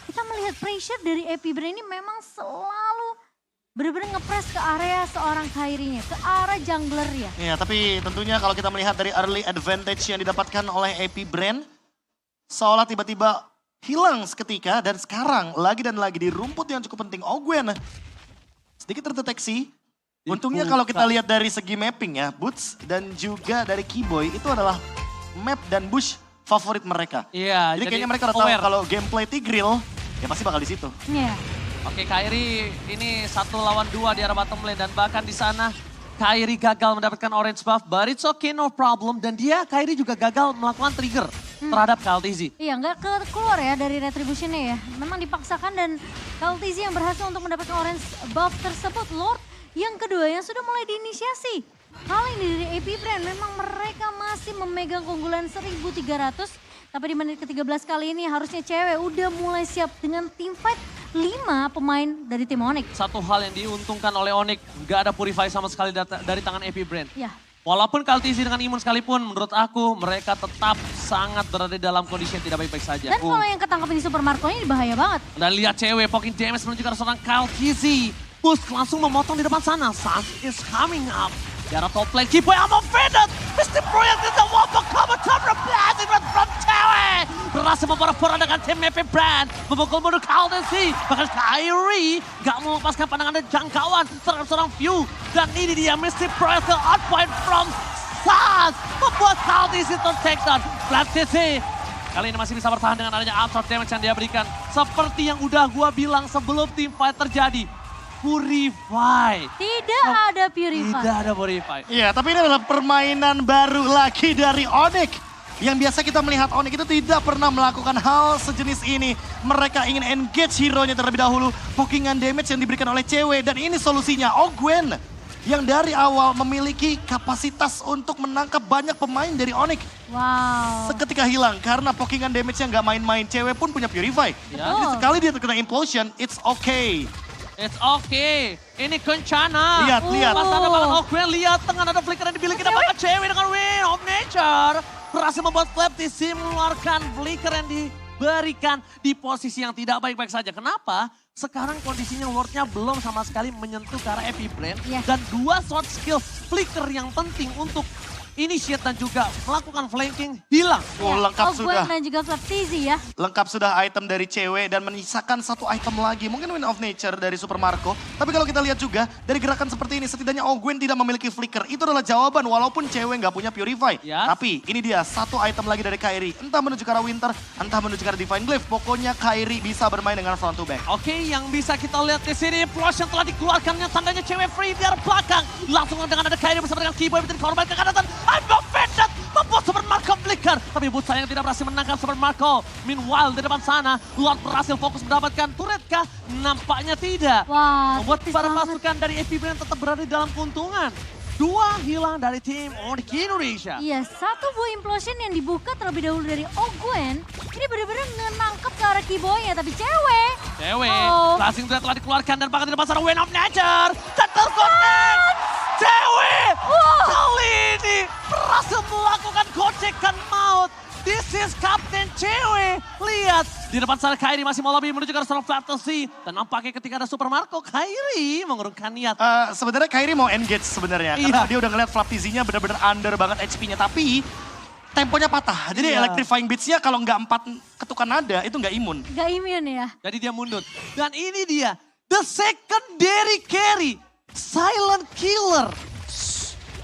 Kita melihat pressure dari AP Brand ini memang selalu benar-benar ngepres ke area seorang Kairi-nya, ke arah jungler-nya. Iya, tapi tentunya kalau kita melihat dari early advantage yang didapatkan oleh AP Brand, seolah tiba-tiba hilang seketika dan sekarang lagi dan lagi di rumput yang cukup penting. Ogwen sedikit terdeteksi. Untungnya kalau kita lihat dari segi mapping ya, Boots dan juga dari Keyboy itu adalah map dan bush favorit mereka. Iya, Jadi kayaknya mereka udah tahu kalau gameplay Tigreal ya pasti bakal di situ. Iya. Oke, Kairi ini 1 lawan 2 di arah bottom lane dan bahkan di sana Kairi gagal mendapatkan orange buff, but it's okay, no problem. Dan Kairi juga gagal melakukan trigger terhadap KLTZ. Iya, nggak keluar ya dari retribution-nya ya. Memang dipaksakan dan KLTZ yang berhasil untuk mendapatkan orange buff tersebut. Lord yang kedua yang sudah mulai diinisiasi. Kali ini dari AP Brand memang mereka masih memegang keunggulan 1.300. Tapi di menit ke-13 kali ini harusnya cewek udah mulai siap dengan team fight 5 pemain dari tim Onyx. Satu hal yang diuntungkan oleh Onyx, gak ada purify sama sekali dari tangan AP Brand. Ya. Walaupun KLTZ dengan imun sekalipun, menurut aku mereka tetap sangat berada dalam kondisi yang tidak baik-baik saja. Dan kalau yang ketangkap ini Super Marco ini bahaya banget. Dan lihat cewek, poking damage menunjukkan seorang KLTZ. Push langsung memotong di depan sana. Suns is coming up. Di arah top lane, Keyboy I'm offended. Mr. Project is the one for cover top replacing from cewek. Berhasil memporak-porandakan tim AP Brand. Memukul mundur KLTZ. Bahkan Kairi gak melepaskan pandangan dan jangkauan terhadap seorang view. Dan ini dia Mr. Project on point from Suns. Membuat KLTZ tertakedown. Flap TZ kali ini masih bisa bertahan dengan adanya absorb damage yang dia berikan. Seperti yang udah gua bilang sebelum team fight terjadi. Purify. Tidak ada Purify. Tidak ada Purify. Iya, tapi ini adalah permainan baru lagi dari Onyx. Yang biasa kita melihat Onyx itu tidak pernah melakukan hal sejenis ini. Mereka ingin engage hero-nya terlebih dahulu. Pokingan damage yang diberikan oleh cewek. Dan ini solusinya, Ogwen. Yang dari awal memiliki kapasitas untuk menangkap banyak pemain dari Onyx. Wow. Seketika hilang karena pokingan damage-nya nggak main-main. Cewek pun punya Purify. Ya. Jadi sekali dia terkena Implosion, it's okay. It's okay. Ini Kencana. Lihat. Pas ada banget Ogwen, lihat tengah ada flicker yang dimiliki dapat cewek dengan Wind of Nature. Berhasil membuat Flap TZ mengeluarkan flicker yang diberikan di posisi yang tidak baik-baik saja. Kenapa? Sekarang kondisinya Lordnya belum sama sekali menyentuh ke arah AP Brand. Yes. Dan 2 short skill flicker yang penting untuk initiate dan juga melakukan flanking hilang. Oh, lengkap sudah. Ogwen dan juga Flap TZ ya. Lengkap sudah item dari cewek dan menyisakan 1 item lagi. Mungkin Wind of Nature dari Super Marco. Tapi kalau kita lihat juga dari gerakan seperti ini setidaknya Ogwen tidak memiliki flicker. Itu adalah jawaban walaupun cewek nggak punya Purify. Yes. Tapi ini dia 1 item lagi dari Kairi. Entah menuju ke arah Winter, entah menuju ke arah Divine Glyph. Pokoknya Kairi bisa bermain dengan front to back. Oke, yang bisa kita lihat di sini Flash yang telah dikeluarkannya tandanya cewek free di arah belakang. Langsung dengan ada Kairi bersama dengan Keyboy menjadi korban ke kanan. I'm offended. Membuat Super Marco flicker. Tapi Boots sayang tidak berhasil menangkap Super Marco. Meanwhile di depan sana, Lord berhasil fokus mendapatkan turret kah? Nampaknya tidak. Wah, Membuat tipis para banget. pasukan dari AP Brand tetap berada di dalam keuntungan. 2 hilang dari tim Onyx Indonesia. Iya, 1 buah implosion yang dibuka terlebih dahulu dari Ogwen. Ini benar-benar ngenangkep ke arah Keyboy-nya, tapi cewek. Oh. Flashing turret telah dikeluarkan dan bahkan di depan sana Wind of Nature. Dan terkonek. Cewek. Kali ini berhasil melakukan gocekan maut. This is Kapten Cewek. Lihat, di depan sana Kairi masih mau lobby menuju ke arah Flap TZ. Dan nampaknya ketika ada Super Marco, Kairi mengurungkan niat. Sebenarnya Kairi mau engage sebenarnya. Karena dia udah ngeliat Flap TZ-nya benar-benar under banget HP-nya. Tapi temponya patah. Jadi Iya. electrifying beats-nya kalau nggak 4 ketukan nada itu nggak imun. Gak imun ya. Jadi dia mundur. Dan ini dia, the secondary carry, silent killer.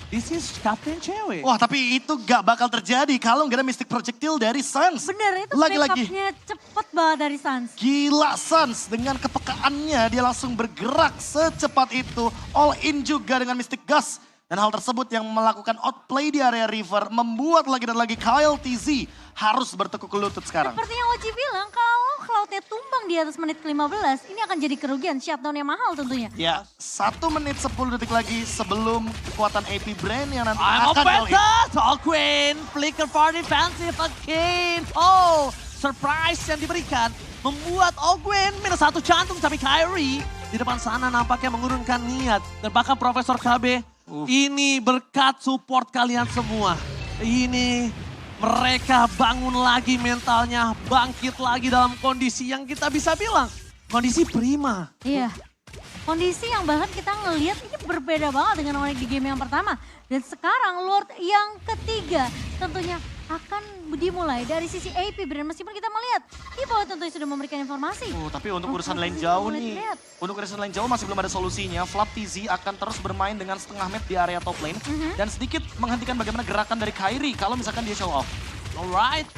This is Captain Cewek. Wah tapi itu nggak bakal terjadi kalau nggak ada Mystic Projectile dari Sans. Bener, itu Lagi-lagi. backupnya cepet banget dari Sans. Gila Sans dengan kepekaannya dia langsung bergerak secepat itu. All in juga dengan Mystic Gust. Dan hal tersebut yang melakukan outplay di area river membuat lagi dan lagi Kyle TZ harus bertekuk lutut sekarang. Seperti yang Oji bilang, kalau Cloud-nya tumbang di atas menit ke-15, ini akan jadi kerugian, shutdown yang mahal tentunya. Ya, 1 menit 10 detik lagi sebelum kekuatan AP Brand yang nanti I'm akan all in. offensive, Ogwen, flicker for defensive again. Oh, surprise yang diberikan membuat Ogwen minus 1 jantung, tapi Kyrie di depan sana nampaknya mengurungkan niat. Dan bahkan Profesor KB, ini berkat support kalian semua. Ini mereka bangun lagi mentalnya, bangkit lagi dalam kondisi yang kita bisa bilang kondisi prima. Iya. Kondisi yang bahkan kita ngelihat ini berbeda banget dengan Onyx di game yang pertama. Dan sekarang Lord yang ketiga tentunya akan dimulai dari sisi AP Brand. Meskipun kita melihat Kibo tentunya sudah memberikan informasi. Tapi untuk urusan Flap lane TZ jauh mulai nih, terlihat. untuk urusan lane jauh masih belum ada solusinya. Flap TZ akan terus bermain dengan setengah map di area top lane. Dan sedikit menghentikan bagaimana gerakan dari Kyrie kalau misalkan dia show off. Alright,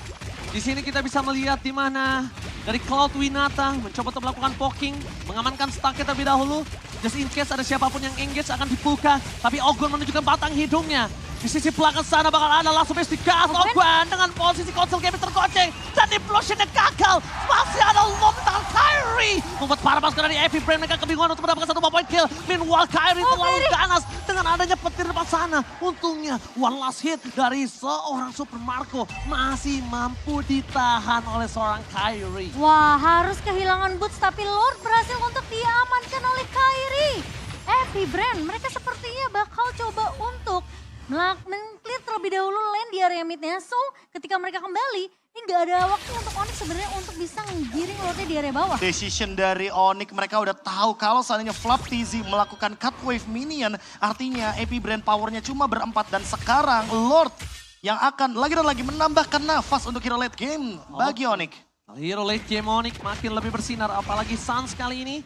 di sini kita bisa melihat di mana dari Cloud Winata mencoba untuk melakukan poking, mengamankan stacknya terlebih dahulu. Just in case ada siapapun yang engage akan dibuka, tapi Ogwen menunjukkan batang hidungnya. Di sisi belakang sana bakal ada langsung Mystic Gust. Ogwen dengan posisi konsol game tergoceng dan implosionnya gagal. Masih ada lob di tangan Kyrie. Membuat para pasukan dari AP Brand mereka kebingungan untuk mendapatkan 1 point kill. Meanwhile Kyrie terlalu ganas dengan adanya petir depan sana. Untungnya one last hit dari seorang Super Marco masih mampu ditahan oleh seorang Kyrie. Wah, harus kehilangan boots tapi Lord berhasil untuk diamankan oleh Kyrie. AP Brand, mereka sepertinya bakal coba untuk men-clear terlebih dahulu lane di area midnya. So, ketika mereka kembali, ini nggak ada waktu untuk Onyx sebenarnya untuk bisa ngiring Lordnya di area bawah. Decision dari Onyx, mereka udah tahu kalau seandainya Flap TZ melakukan cut wave minion, artinya AP Brand powernya cuma berempat. Dan sekarang Lord yang akan lagi dan lagi menambahkan nafas untuk hero late game bagi Onyx. Hero late game Onyx makin lebih bersinar, apalagi Sans kali ini.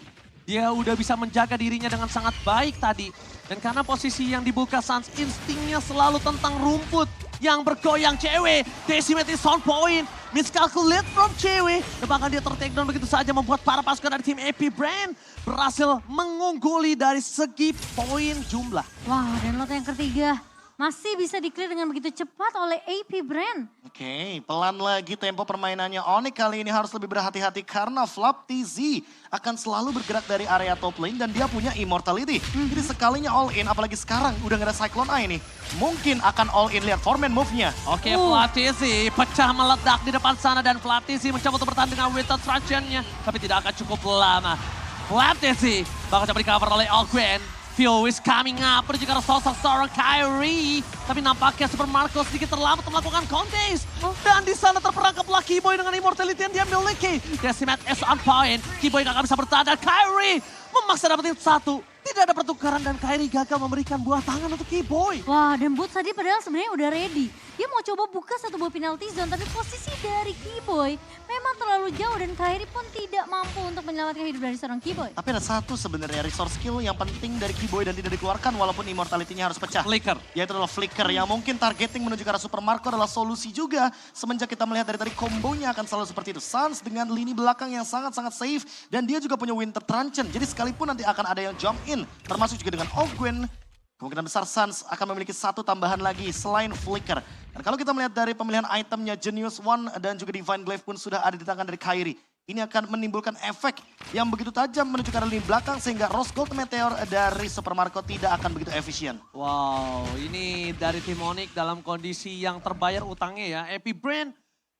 Dia udah bisa menjaga dirinya dengan sangat baik tadi. Dan karena posisi yang dibuka Sans, instingnya selalu tentang rumput yang bergoyang Cewek. Decimate is on point, miscalculate from Cewek. Dan bahkan dia ter-takedown begitu saja membuat para pasukan dari tim AP Brand berhasil mengungguli dari segi poin jumlah. Wah, dan Lord yang ketiga masih bisa di-clear dengan begitu cepat oleh AP Brand. Oke, pelan lagi tempo permainannya. Onyx kali ini harus lebih berhati-hati karena Flap TZ akan selalu bergerak dari area top lane dan dia punya immortality. Jadi sekalinya all in, apalagi sekarang udah gak ada Cyclone Eye nih. Mungkin akan all in, lihat foreman move-nya. Oke, Flatisi pecah meledak di depan sana dan Flatisi mencoba untuk bertahan dengan Winter Traction-nya. Tapi tidak akan cukup lama. Flatisi bakal coba di-cover oleh Ogwen. Fuel is coming up, menuju ke arah sosok seorang Kyrie. Tapi nampaknya Super Marco sedikit terlambat melakukan contest. Dan di sana terperangkaplah Kiboy dengan immortality yang dia miliki. Decimate is on point, Kiboy gak akan bisa bertahan dan Kyrie memaksa dapetin 1. Tidak ada pertukaran dan Kyrie gagal memberikan buah tangan untuk Kiboy. Wah, dan Boots tadi padahal sebenarnya udah ready. Dia mau coba buka 1 buah penalty zone, tapi posisi dari Kiboy memang terlalu jauh dan Kyrie pun tidak mampu untuk menyelamatkan hidup dari seorang Kiboy. Tapi ada satu sebenarnya resource skill yang penting dari Kiboy dan tidak dikeluarkan walaupun immortality-nya harus pecah. Flicker. Yaitu adalah Flicker yang mungkin targeting menuju ke arah Super Marco adalah solusi juga. Semenjak kita melihat dari tadi kombonya akan selalu seperti itu. Sans dengan lini belakang yang sangat-sangat safe dan dia juga punya Winter Truncheon. Jadi sekalipun nanti akan ada yang jump in, termasuk juga dengan Ogwen, kemungkinan besar Sans akan memiliki 1 tambahan lagi selain Flicker. Dan kalau kita melihat dari pemilihan itemnya Genius One dan juga Divine Glaive pun sudah ada di tangan dari Kyrie. Ini akan menimbulkan efek yang begitu tajam menuju ke arah lini belakang sehingga Rose Gold Meteor dari Super Marco tidak akan begitu efisien. Wow, ini dari tim Onyx dalam kondisi yang terbayar utangnya ya. AP Brand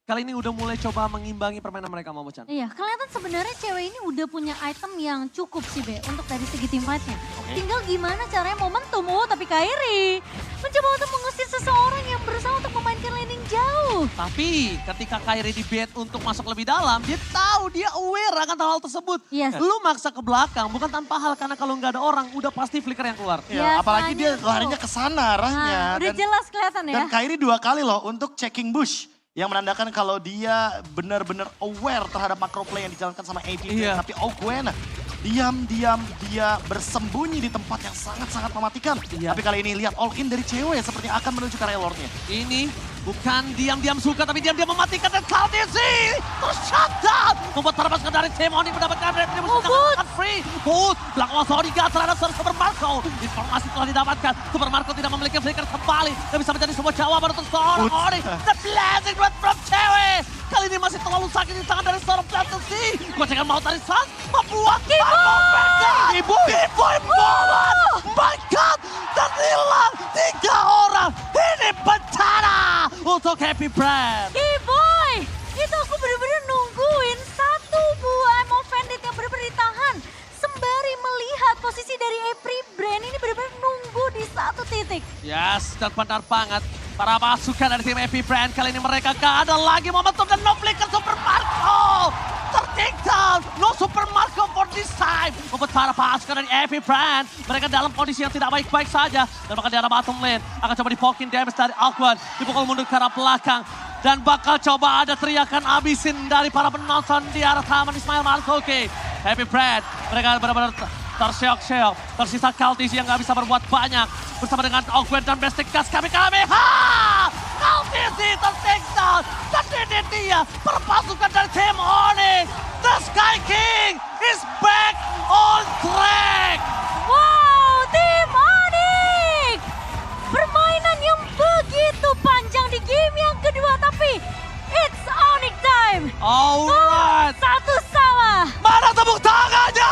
kali ini udah mulai coba mengimbangi permainan mereka, Momo-chan. Iya, kelihatan sebenarnya cewek ini udah punya item yang cukup sih, Be, untuk dari segi team fight-nya. Tinggal gimana caranya momentum, tapi Kairi mencoba untuk mengusir seseorang yang berusaha untuk memainkan laning jauh. Tapi ketika Kairi di bait untuk masuk lebih dalam, dia tahu, dia aware akan hal tersebut. Yes. Lu maksa ke belakang, bukan tanpa hal, karena kalau nggak ada orang, udah pasti flicker yang keluar. Ya, apalagi dia Biasanya larinya ke sana arahnya. Nah, udah jelas kelihatan ya. Dan Kairi 2 kali loh untuk checking bush. Yang menandakan kalau dia benar-benar aware terhadap macro play yang dijalankan sama AP. Iya. Tapi Gwen diam-diam dia bersembunyi di tempat yang sangat-sangat mematikan. Iya. Tapi kali ini lihat all in dari cewek sepertinya akan menuju ke area lordnya. Ini bukan diam-diam suka, tapi diam-diam mematikan dan Kaltisi terus shutdown. Membuat para pasukan dari tim Onyx mendapatkan review sangat free. Boot belakang Soniga terhadap Super Marco. Informasi telah didapatkan. Super Marco tidak memiliki flicker kembali. Dan bisa menjadi sebuah jawaban untuk seorang Onyx. The blazing red from cewek. Kali ini masih terlalu sakit di tangan dari seorang Kaltisi. Gocengan maut dari Sans membuat Kiboy Bowen. My God, dan hilang 3 orang. Ini bencana untuk Happy Brand. Boy, itu aku bener-bener nungguin satu buah Emo Bandit yang bener-bener ditahan. Sembari melihat posisi dari April Brand ini bener-bener nunggu di satu titik. Yes, dan benar banget. Para pasukan dari tim Happy Brand kali ini mereka gak ada lagi momentum dan no flicker Super Marco. Take down, no Super Marco for this time. Membuat para pasukan dari Happy Brand, mereka dalam kondisi yang tidak baik-baik saja. Dan bahkan di arah bottom lane, akan coba dipokin damage dari Alquan. Dipukul mundur ke arah belakang. Dan bakal coba ada teriakan abisin dari para penonton di arah Taman Ismail Marzuki. Happy Brand, mereka benar-benar terseok-seok. Tersisa Kaltisi yang gak bisa berbuat banyak. Bersama dengan Ogwen dan Bestik Gas kami. Kaltisi ter-take down. Dan ini dia perpasukan dari tim Onyx. The Sky King is back on track. Wow, tim Onyx! Permainan yang begitu panjang di game yang kedua, tapi it's Onyx time. Alright. Satu sama. Mana tepuk tangannya?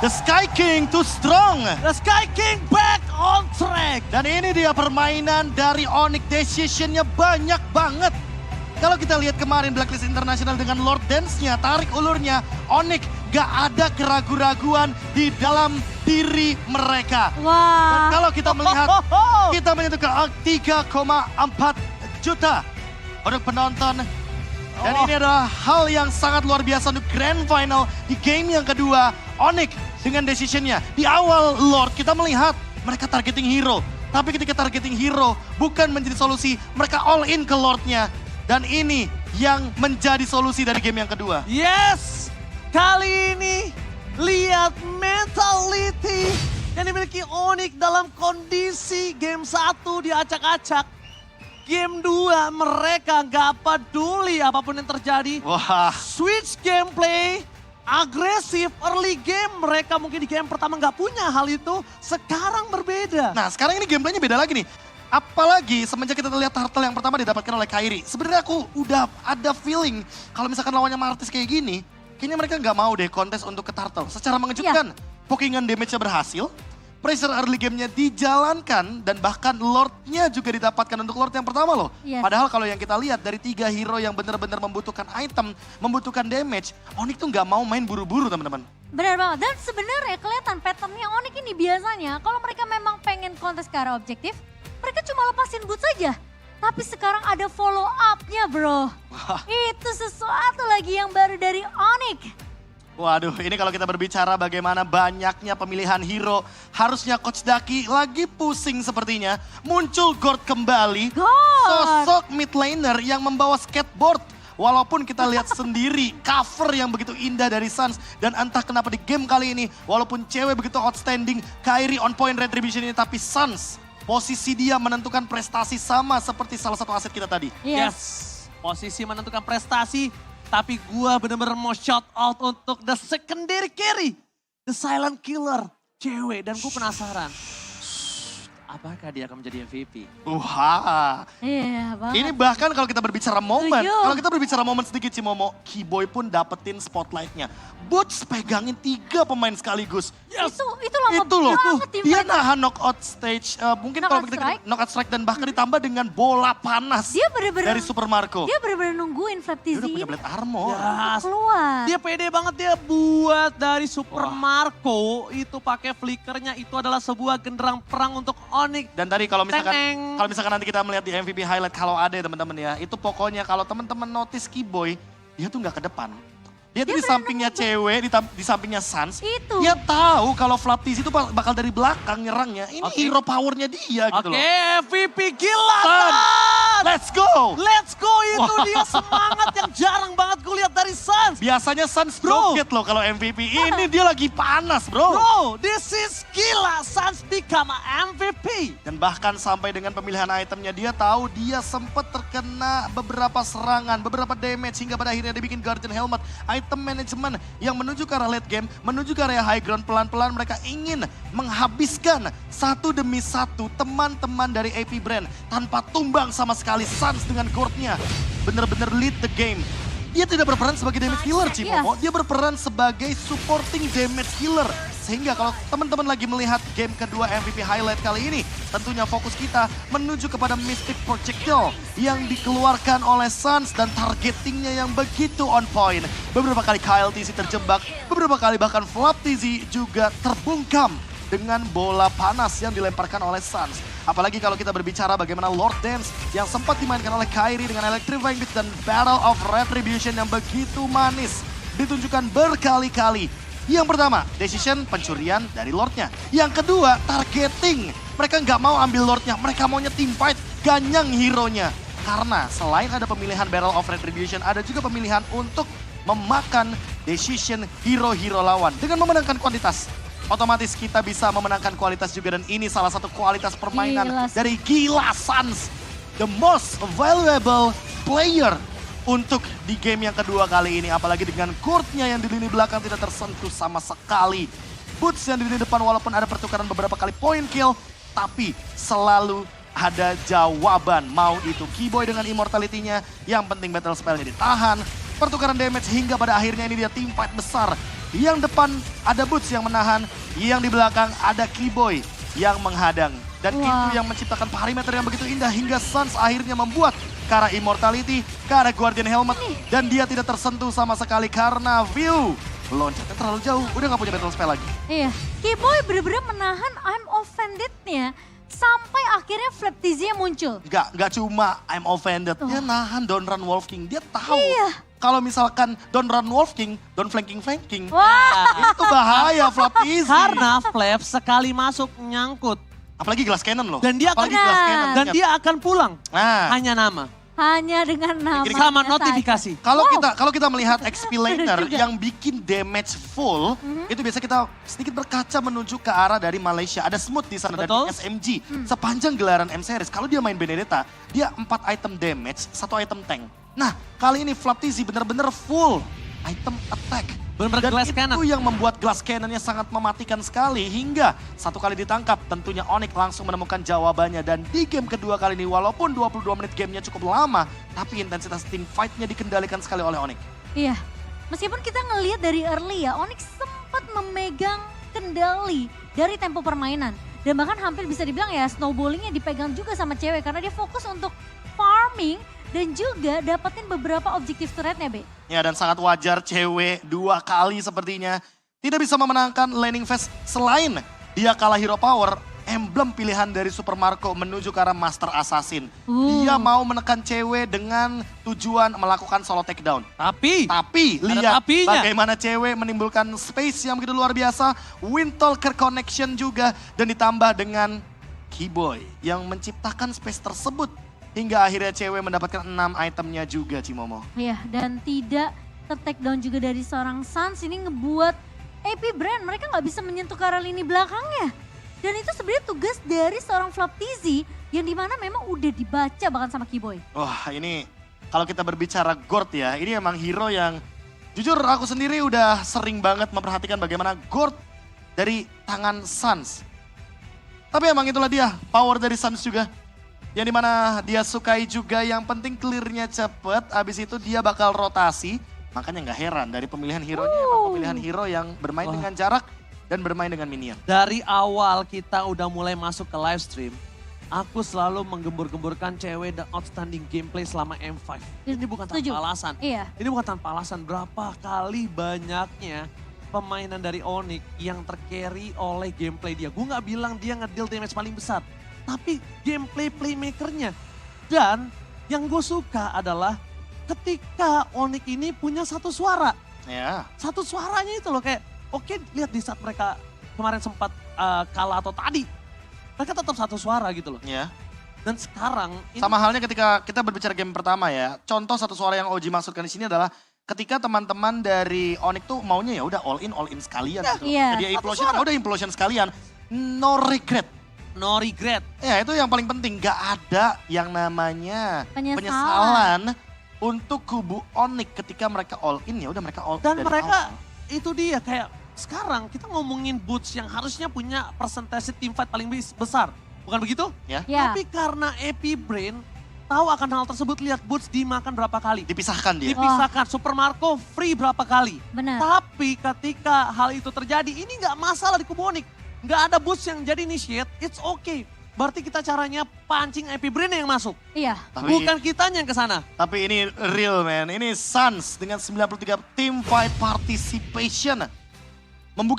The Sky King too strong. The Sky King back on track. Dan ini dia permainan dari Onyx, decisionnya banyak banget. Kalau kita lihat kemarin Blacklist International dengan Lord Dance-nya, tarik ulurnya, Onyx gak ada keraguan-raguan di dalam diri mereka. Dan Wah. kalau kita melihat, kita menyentuh ke 3,4 juta untuk penonton. Dan ini adalah hal yang sangat luar biasa untuk Grand Final di game yang kedua. Onyx dengan decisionnya. Di awal Lord kita melihat mereka targeting hero. Tapi ketika targeting hero bukan menjadi solusi, mereka all in ke Lordnya. Dan ini yang menjadi solusi dari game yang kedua. Yes, kali ini lihat mentality yang dimiliki Onyx dalam kondisi game 1 diacak-acak. Game 2 mereka gak peduli apapun yang terjadi. Wah. Switch gameplay, agresif, early game. Mereka mungkin di game pertama gak punya hal itu. Sekarang berbeda. Nah sekarang ini gameplaynya beda lagi nih. Apalagi semenjak kita lihat turtle yang pertama didapatkan oleh Kairi. Sebenarnya aku udah ada feeling kalau misalkan lawannya Martis kayak gini, kayaknya mereka nggak mau deh kontes untuk ke turtle. Secara mengejutkan, pokingan damage-nya berhasil, pressure early game-nya dijalankan, dan bahkan Lord-nya juga didapatkan untuk Lord yang pertama loh. Yes. Padahal kalau yang kita lihat dari 3 hero yang benar-benar membutuhkan item, membutuhkan damage, Onyx tuh nggak mau main buru-buru teman-teman. Benar banget. Dan sebenarnya kelihatan patternnya Onyx ini biasanya kalau mereka memang pengen kontes ke arah objektif, mereka cuma lepasin boot saja. Tapi sekarang ada follow up-nya bro. Wah. Itu sesuatu lagi yang baru dari Onyx. Waduh, ini kalau kita berbicara bagaimana banyaknya pemilihan hero, harusnya Coach Daki lagi pusing sepertinya. Muncul Gord kembali, Gord. sosok mid laner yang membawa skateboard. Walaupun kita lihat sendiri cover yang begitu indah dari Suns. Dan entah kenapa di game kali ini, walaupun cewek begitu outstanding, Kairi on point retribution ini, tapi Suns posisi dia menentukan prestasi sama seperti salah satu aset kita tadi. Yes, posisi menentukan prestasi. Tapi gua bener-bener mau shout out untuk the secondary carry. The silent killer, cewek. Dan gue penasaran. apakah dia akan menjadi MVP? Wah. Iya banget. Ini bahkan kalau kita berbicara momen, Setuju. kalau kita berbicara momen sedikit Cimomo, Keyboy pun dapetin spotlightnya. Boots pegangin 3 pemain sekaligus. Itu lama Itu loh, banget tim dia fight. nahan knockout stage, mungkin kalau Knockout kita strike. knockout strike dan bahkan ditambah dengan bola panas Dia bener-bener dari Super Marco. Dia bener-bener nungguin Flap Dia TZ udah punya ini blade armor. Yes. keluar. Dia pede banget, dia buat dari Super Wah. Marco itu pakai flickernya, itu adalah sebuah genderang perang untuk Onyx. Dan tadi kalau Teng-teng. misalkan nanti kita melihat di MVP highlight kalau ada ya teman-teman ya, itu pokoknya kalau teman-teman notice Keyboy, dia tuh nggak ke depan. Dia tuh di sampingnya cewek, di sampingnya Sans. Itu. Dia tahu kalau Flap TZ itu bakal dari belakang nyerangnya. Ini Oke. hero powernya dia gitu Oke, loh. MVP gila. San, San! let's go! Let's go, itu Wah. dia semangat yang jarang banget gue lihat dari Sans. Biasanya Sans Bro. joget loh kalau MVP. Ini dia lagi panas bro. Bro, this is gila. Sans become a MVP. Dan bahkan sampai dengan pemilihan itemnya dia tahu dia sempat terkena beberapa serangan, beberapa damage hingga pada akhirnya dia bikin Guardian Helmet. Item management yang menuju ke arah late game, menuju ke area high ground pelan-pelan mereka ingin menghabiskan satu demi satu teman-teman dari AP Brand tanpa tumbang sama sekali. Sans dengan Gordnya bener-bener lead the game. Dia tidak berperan sebagai damage killer Cimomo, dia berperan sebagai supporting damage killer. Sehingga kalau teman-teman lagi melihat game kedua MVP highlight kali ini, tentunya fokus kita menuju kepada Mystic Projectile yang dikeluarkan oleh Sans dan targetingnya yang begitu on point. Beberapa kali Kyle TZ terjebak, beberapa kali bahkan Flap TZ juga terbungkam dengan bola panas yang dilemparkan oleh Sans. Apalagi kalau kita berbicara bagaimana Lord Dance yang sempat dimainkan oleh Kairi dengan Electrifying Beat dan Battle of Retribution yang begitu manis ditunjukkan berkali-kali. Yang pertama, decision pencurian dari Lordnya. Yang kedua, targeting. Mereka nggak mau ambil Lordnya, mereka maunya team fight, ganyang hero-nya. Karena selain ada pemilihan Battle of Retribution, ada juga pemilihan untuk memakan decision hero-hero lawan. Dengan memenangkan kuantitas, otomatis kita bisa memenangkan kualitas juga. Dan ini salah satu kualitas permainan Gila sih. dari Gila Sans. The most valuable player untuk di game yang kedua kali ini. Apalagi dengan courtnya yang di lini belakang tidak tersentuh sama sekali. Boots yang di lini depan walaupun ada pertukaran beberapa kali point kill, tapi selalu ada jawaban. Mau itu Keyboy dengan immortality-nya, yang penting battle spell-nya ditahan. Pertukaran damage hingga pada akhirnya ini dia team fight besar. Yang depan ada Boots yang menahan, yang di belakang ada Keyboy yang menghadang. Dan Wah. itu yang menciptakan perimeter yang begitu indah hingga Sans akhirnya membuat ke arah Immortality, ke arah Guardian Helmet. Dan dia tidak tersentuh sama sekali karena view loncatnya terlalu jauh, udah gak punya battle spell lagi. Iya, Keyboy bener-bener menahan I'm offended-nya sampai akhirnya Flap TZ muncul. Gak cuma I'm offended, dia nahan Don't Run Wolf King. Dia tahu Iya. kalau misalkan Don't Run Wolf King, Don't Flanking, Wah, itu bahaya Flap TZ. Karena Flap sekali masuk nyangkut. Apalagi Glass Cannon loh. Dan dia Apalagi akan- Glass Cannon. Dan dia akan pulang. Nah. Hanya nama. hanya dengan nama. Sama notifikasi. Kalau kita melihat XP laner juga. yang bikin damage full, itu biasa kita sedikit berkaca menuju ke arah dari Malaysia. Ada Smooth di sana Betul. dari SMG. Sepanjang gelaran M Series, kalau dia main Benedetta, dia 4 item damage, 1 item tank. Nah, kali ini Flap TZ bener-bener full item attack. Bener-bener Dan glass itu cannon. yang membuat glass cannonnya sangat mematikan sekali. Hingga satu kali ditangkap, tentunya Onyx langsung menemukan jawabannya. Dan di game kedua kali ini, walaupun 22 menit gamenya cukup lama, tapi intensitas team fight-nya dikendalikan sekali oleh Onyx. Iya, meskipun kita ngelihat dari early ya, Onyx sempat memegang kendali dari tempo permainan. Dan bahkan hampir bisa dibilang ya snowballingnya dipegang juga sama cewek karena dia fokus untuk farming dan juga dapetin beberapa objektif turretnya, Be. Ya, dan sangat wajar cewek 2 kali sepertinya tidak bisa memenangkan laning phase selain dia kalah hero power. Emblem pilihan dari Super Marco menuju ke arah Master Assassin. Dia mau menekan cewek dengan tujuan melakukan solo takedown. Tapi Tapi Ada lihat tapinya. bagaimana cewek menimbulkan space yang begitu luar biasa. Windtalker connection juga dan ditambah dengan Keyboy yang menciptakan space tersebut. Hingga akhirnya cewek mendapatkan 6 itemnya juga Cimomo. Iya, dan tidak ter-take down juga dari seorang Sans ini ngebuat AP Brand mereka nggak bisa menyentuh ke arah lini belakangnya. Dan itu sebenarnya tugas dari seorang Flap TZ yang dimana memang udah dibaca bahkan sama Keyboy. Wah, ini kalau kita berbicara Gord ya, ini emang hero yang jujur aku sendiri udah sering banget memperhatikan bagaimana Gord dari tangan Sans Tapi emang itulah dia, power dari Suns juga. Yang dimana dia sukai juga, yang penting clear-nya cepet, abis itu dia bakal rotasi. Makanya nggak heran dari pemilihan hero-nya emang pemilihan hero yang bermain dengan jarak dan bermain dengan minion. Dari awal kita udah mulai masuk ke live stream, aku selalu menggembur-gemburkan cewek dan outstanding gameplay selama M5. Ini bukan tanpa Setuju. alasan. Iya. Ini bukan tanpa alasan, berapa kali banyaknya pemainan dari Onyx yang tercarry oleh gameplay dia. Gue gak bilang dia ngedeal damage paling besar, tapi gameplay playmakernya. Dan yang gue suka adalah ketika Onyx ini punya satu suara. Ya. Satu suaranya itu loh kayak, oke lihat di saat mereka kemarin sempat kalah atau tadi. Mereka tetap satu suara gitu loh. Ya. Dan sekarang ini Sama halnya ketika kita berbicara game pertama ya. Contoh satu suara yang Oji maksudkan di sini adalah ketika teman-teman dari Onyx tuh maunya ya udah all in sekalian gitu. Iya. Jadi implosion, ya udah implosion sekalian. No regret. no regret. Ya itu yang paling penting, gak ada yang namanya Penyesalan. penyesalan untuk kubu Onyx ketika mereka all in ya udah mereka all in Dan dari mereka awal. itu dia kayak sekarang kita ngomongin Boots yang harusnya punya persentase team fight paling besar. Bukan begitu? Ya. Ya. Tapi karena Epi Brain tahu akan hal tersebut, lihat Boots dimakan berapa kali. Dipisahkan dia. Dipisahkan, Super Marco free berapa kali. Benar. Tapi ketika hal itu terjadi, ini nggak masalah di kubu Onyx. Nggak ada Boots yang jadi initiate, it's okay. Berarti kita caranya pancing Epi Brain yang masuk. Iya. Tapi, Bukan kitanya yang ke sana. tapi ini real man, ini Suns dengan 93 team fight participation. Membuka